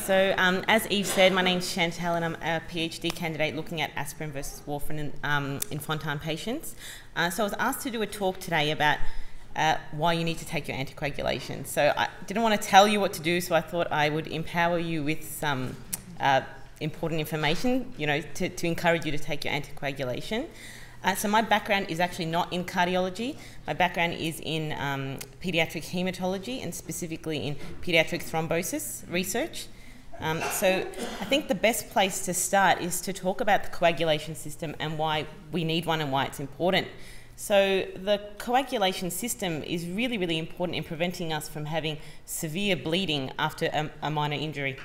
So as Eve said, my name's Chantal and I'm a PhD candidate looking at aspirin versus warfarin in infantile patients. So I was asked to do a talk today about why you need to take your anticoagulation. So I didn't want to tell you what to do, so I thought I would empower you with some important information, to encourage you to take your anticoagulation. So my background is actually not in cardiology. My background is in pediatric hematology and specifically in pediatric thrombosis research. So I think the best place to start is to talk about the coagulation system and why we need one and why it's important. So the coagulation system is really, really important in preventing us from having severe bleeding after a minor injury.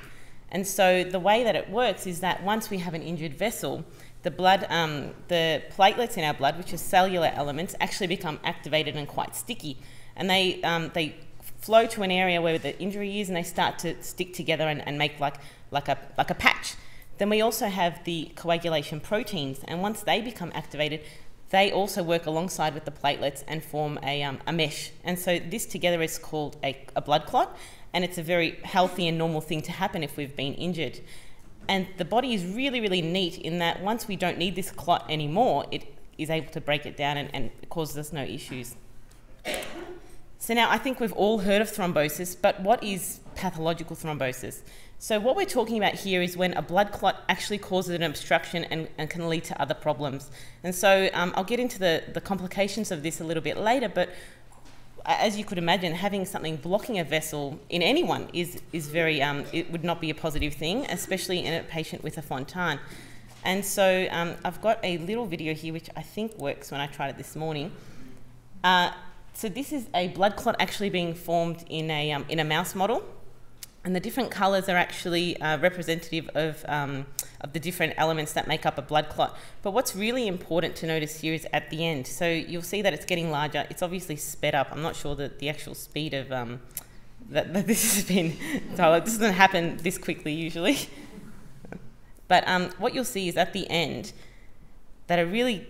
And so the way that it works is that once we have an injured vessel, the platelets in our blood, which are cellular elements, actually become activated and quite sticky. And they flow to an area where the injury is and they start to stick together and make like a patch. Then we also have the coagulation proteins, and once they become activated, they also work alongside with the platelets and form a mesh. And so this together is called a blood clot, and it's a very healthy and normal thing to happen if we've been injured. And the body is really, really neat in that once we don't need this clot anymore, it is able to break it down and it causes us no issues. So now I think we've all heard of thrombosis, but what is pathological thrombosis? So what we're talking about here is when a blood clot actually causes an obstruction and can lead to other problems. And so I'll get into the complications of this a little bit later, but as you could imagine, having something blocking a vessel in anyone is very, it would not be a positive thing, especially in a patient with a Fontan. And so I've got a little video here which I think works when I tried it this morning. So this is a blood clot actually being formed in a mouse model, and the different colours are actually representative of the different elements that make up a blood clot. But what's really important to notice here is at the end. So you'll see that it's getting larger. It's obviously sped up. I'm not sure that the actual speed of that this has been. So this doesn't happen this quickly usually. But what you'll see is at the end that a really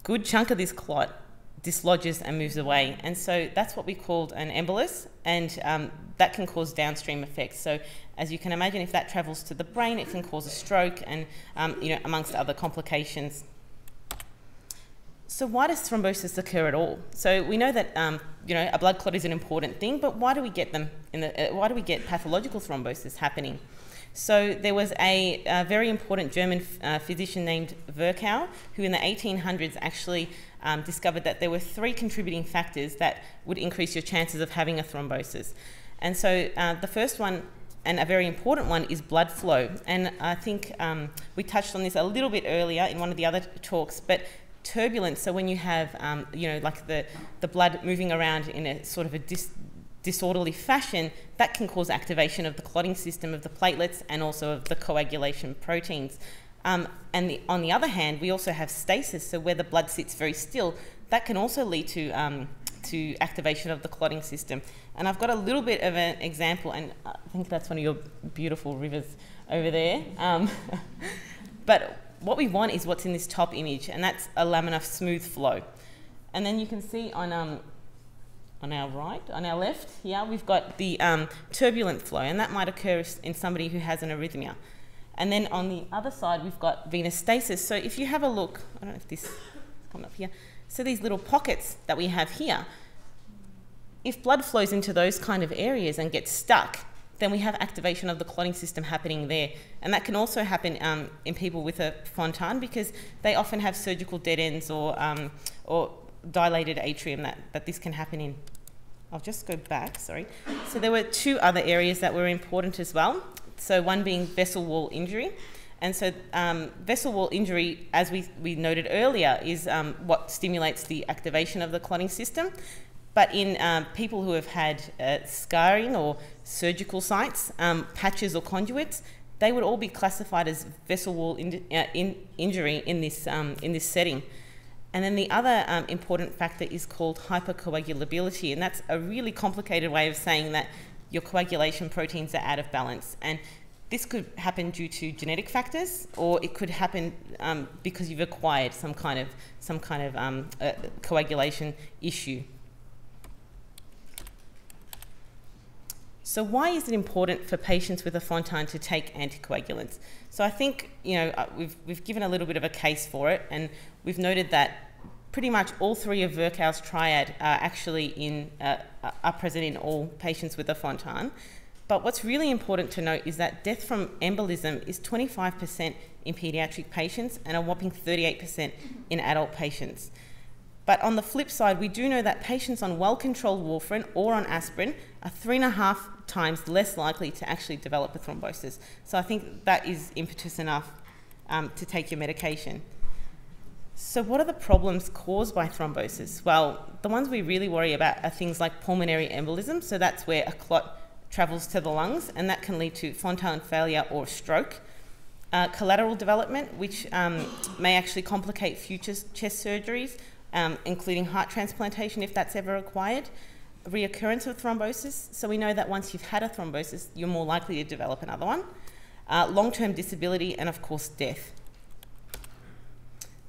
good chunk of this clot dislodges and moves away, and so that's what we called an embolus, and that can cause downstream effects. So as you can imagine, if that travels to the brain, it can cause a stroke and amongst other complications. So why does thrombosis occur at all? So we know that a blood clot is an important thing, but why do we get them why do we get pathological thrombosis happening? So there was a very important German physician named Virchow, who in the 1800s actually discovered that there were 3 contributing factors that would increase your chances of having a thrombosis. And so the first one, and a very important one, is blood flow. And I think we touched on this a little bit earlier in one of the other talks, but turbulence, so when you have like the blood moving around in a sort of a disorderly fashion, that can cause activation of the clotting system of the platelets and also of the coagulation proteins. And on the other hand, we also have stasis, so where the blood sits very still, that can also lead to activation of the clotting system. And I've got a little bit of an example, and I think that's one of your beautiful rivers over there. But what we want is what's in this top image, and that's a laminar smooth flow. And then you can see on our left here, we've got the turbulent flow, and that might occur in somebody who has an arrhythmia. And then on the other side, we've got venous stasis. So if you have a look, I don't know if this is coming up here. So these little pockets that we have here, if blood flows into those kind of areas and gets stuck, then we have activation of the clotting system happening there. And that can also happen in people with a Fontan, because they often have surgical dead ends or dilated atrium that this can happen in. I'll just go back, sorry. So there were 2 other areas that were important as well. So one being vessel wall injury. And so vessel wall injury, as we noted earlier, is what stimulates the activation of the clotting system. But in people who have had scarring or surgical sites, patches or conduits, they would all be classified as vessel wall injury in this setting. And then the other important factor is called hypercoagulability, and that's a really complicated way of saying that your coagulation proteins are out of balance. And this could happen due to genetic factors, or it could happen because you've acquired some kind of coagulation issue. So why is it important for patients with a Fontan to take anticoagulants? So I think, we've given a little bit of a case for it, and we've noted that pretty much all three of Virchow's triad are actually are present in all patients with a Fontan. But what's really important to note is that death from embolism is 25% in paediatric patients and a whopping 38% in adult patients. But on the flip side, we do know that patients on well-controlled warfarin or on aspirin are 3.5 times less likely to actually develop a thrombosis. So I think that is impetus enough to take your medication. So what are the problems caused by thrombosis? Well, the ones we really worry about are things like pulmonary embolism. So that's where a clot travels to the lungs, and that can lead to Fontan failure or stroke. Collateral development, which may actually complicate future chest surgeries, including heart transplantation if that's ever required. Reoccurrence of thrombosis, so we know that once you've had a thrombosis, you're more likely to develop another one. Long-term disability, and of course death.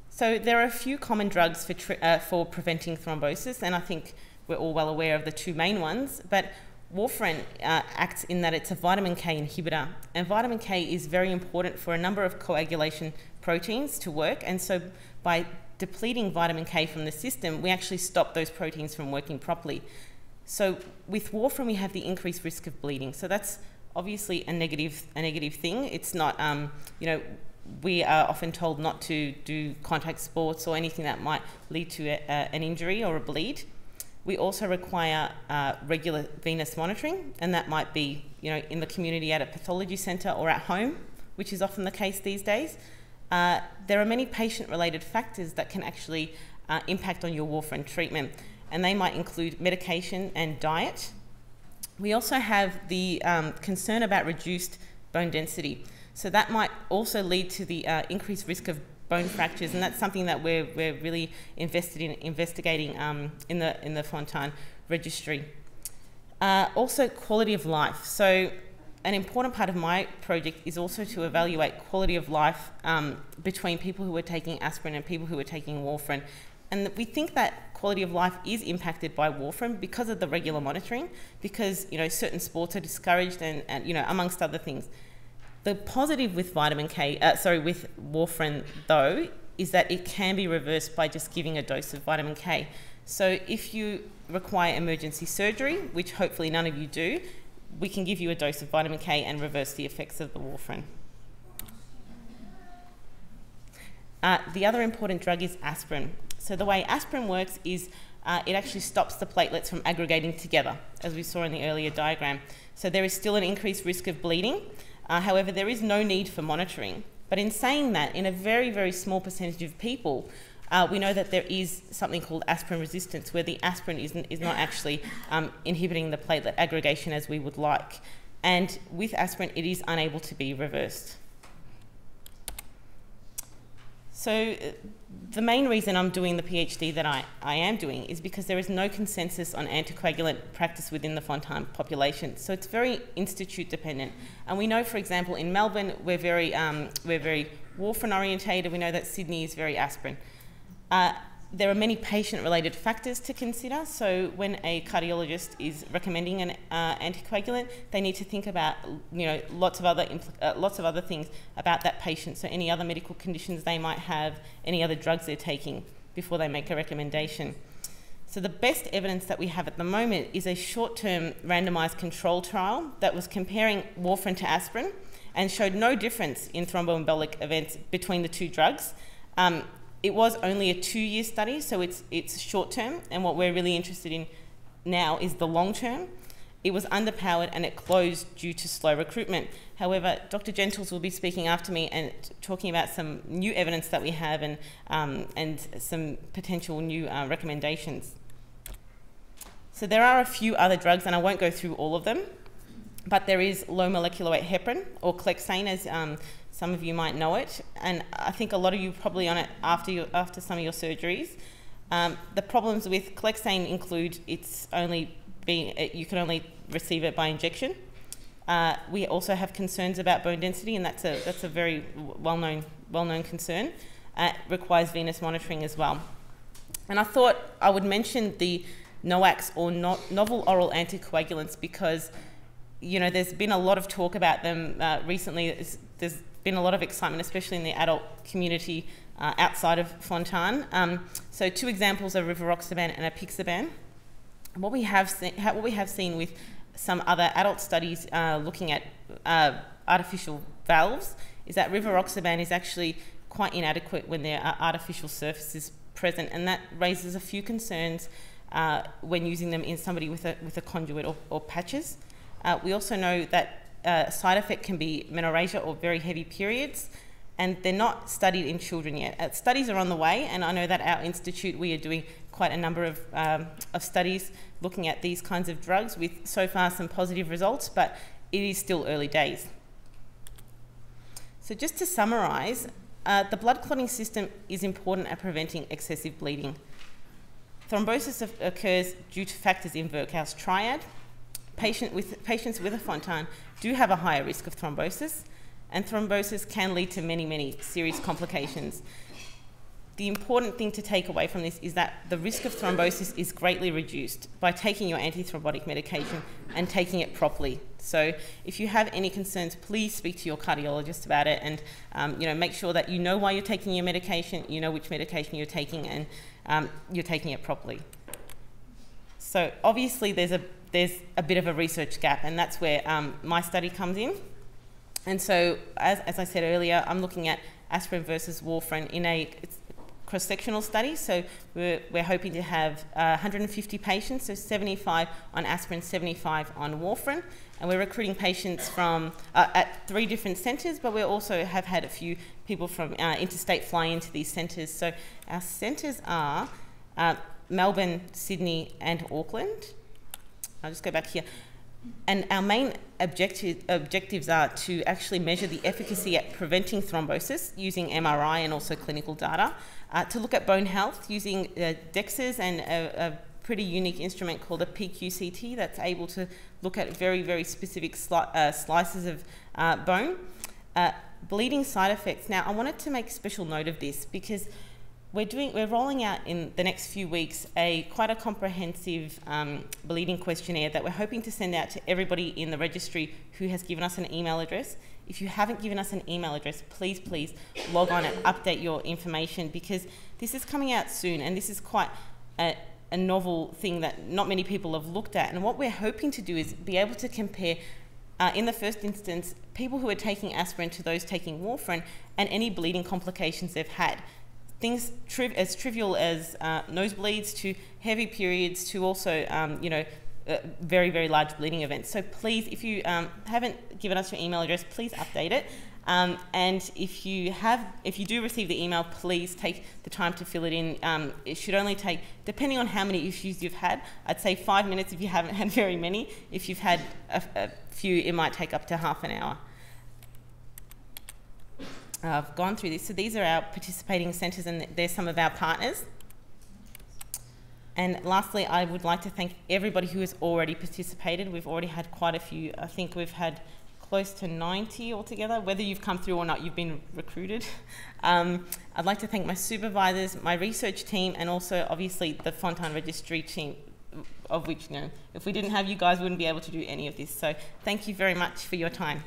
So there are a few common drugs for preventing thrombosis, and I think we're all well aware of the two main ones, but Warfarin acts in that it's a vitamin K inhibitor, and vitamin K is very important for a number of coagulation proteins to work, and so by depleting vitamin K from the system, we actually stop those proteins from working properly. So with warfarin, we have the increased risk of bleeding. So that's obviously a negative thing. It's not, we are often told not to do contact sports or anything that might lead to an injury or a bleed. We also require regular venous monitoring, and that might be, in the community at a pathology centre or at home, which is often the case these days. There are many patient-related factors that can actually impact on your warfarin treatment, and they might include medication and diet. We also have the concern about reduced bone density. So that might also lead to the increased risk of bone fractures, and that's something that we're really invested in investigating in the Fontan registry. Also, quality of life. So an important part of my project is also to evaluate quality of life between people who are taking aspirin and people who are taking warfarin. And we think that quality of life is impacted by warfarin because of the regular monitoring, because certain sports are discouraged and amongst other things. The positive with with warfarin though, is that it can be reversed by just giving a dose of vitamin K. So if you require emergency surgery, which hopefully none of you do, we can give you a dose of vitamin K and reverse the effects of the warfarin. The other important drug is aspirin. So the way aspirin works is it actually stops the platelets from aggregating together, as we saw in the earlier diagram. So there is still an increased risk of bleeding. However, there is no need for monitoring. But in saying that, in a very, very small percentage of people, we know that there is something called aspirin resistance, where the aspirin is not actually inhibiting the platelet aggregation as we would like. And with aspirin, it is unable to be reversed. So the main reason I'm doing the PhD that I am doing is because there is no consensus on anticoagulant practice within the Fontan population. So it's very institute dependent. And we know, for example, in Melbourne, we're very warfarin orientated. We know that Sydney is very aspirin. There are many patient-related factors to consider. So when a cardiologist is recommending an anticoagulant, they need to think about lots of other things about that patient. So any other medical conditions they might have, any other drugs they're taking before they make a recommendation. So the best evidence that we have at the moment is a short-term randomized control trial that was comparing warfarin to aspirin and showed no difference in thromboembolic events between the two drugs. It was only a 2-year study, so it's short-term, and what we're really interested in now is the long-term. It was underpowered and it closed due to slow recruitment. However, Dr. Gentles will be speaking after me and talking about some new evidence that we have and some potential new recommendations. So there are a few other drugs, and I won't go through all of them, but there is low molecular weight heparin, or clexane, as some of you might know it, and I think a lot of you are probably on it after some of your surgeries. The problems with clexane include you can only receive it by injection. We also have concerns about bone density, and that's a very well-known concern. It requires venous monitoring as well. And I thought I would mention the NOACs, or novel oral anticoagulants, because you know, there's been a lot of talk about them recently. There's been a lot of excitement, especially in the adult community outside of Fontan. So 2 examples are rivaroxaban and apixaban. What we have seen with some other adult studies looking at artificial valves is that rivaroxaban is actually quite inadequate when there are artificial surfaces present, and that raises a few concerns when using them in somebody with a conduit or patches. We also know that a side effect can be menorrhagia or very heavy periods, and they're not studied in children yet. Studies are on the way, and I know that our institute, we are doing quite a number of studies looking at these kinds of drugs with so far some positive results, but it is still early days. So just to summarise, the blood clotting system is important at preventing excessive bleeding. Thrombosis occurs due to factors in Virchow's triad. Patients with a Fontan do have a higher risk of thrombosis, and thrombosis can lead to many, many serious complications. The important thing to take away from this is that the risk of thrombosis is greatly reduced by taking your antithrombotic medication and taking it properly. So if you have any concerns, please speak to your cardiologist about it, and you know, make sure that you know why you're taking your medication, you know which medication you're taking, and you're taking it properly. So obviously there's a bit of a research gap, and that's where my study comes in. And so as I said earlier, I'm looking at aspirin versus warfarin in a cross-sectional study. So we're hoping to have 150 patients, so 75 on aspirin, 75 on warfarin, and we're recruiting patients from at 3 different centres, but we also have had a few people from interstate fly into these centres. So our centres are Melbourne, Sydney and Auckland. I'll just go back here. And our main objectives are to actually measure the efficacy at preventing thrombosis using MRI and also clinical data, to look at bone health using DEXAs and a pretty unique instrument called a PQCT that's able to look at very, very specific slices of bone. Bleeding side effects. Now, I wanted to make special note of this because we're rolling out in the next few weeks quite a comprehensive bleeding questionnaire that we're hoping to send out to everybody in the registry who has given us an email address. If you haven't given us an email address, please log on and update your information, because this is coming out soon, and this is quite a novel thing that not many people have looked at. And what we're hoping to do is be able to compare, in the first instance, people who are taking aspirin to those taking warfarin and any bleeding complications they've had. Things as trivial as nosebleeds to heavy periods to also, you know, very, very large bleeding events. So please, if you haven't given us your email address, please update it. And if you do receive the email, please take the time to fill it in. It should only take, depending on how many issues you've had, I'd say 5 minutes if you haven't had very many. If you've had a few, it might take up to half an hour. I've gone through this. So these are our participating centres, and they're some of our partners. And lastly, I would like to thank everybody who has already participated. We've already had quite a few. I think we've had close to 90 altogether. Whether you've come through or not, you've been recruited. I'd like to thank my supervisors, my research team, and also obviously the Fontan Registry team, of which, you know, if we didn't have you guys, we wouldn't be able to do any of this. So thank you very much for your time.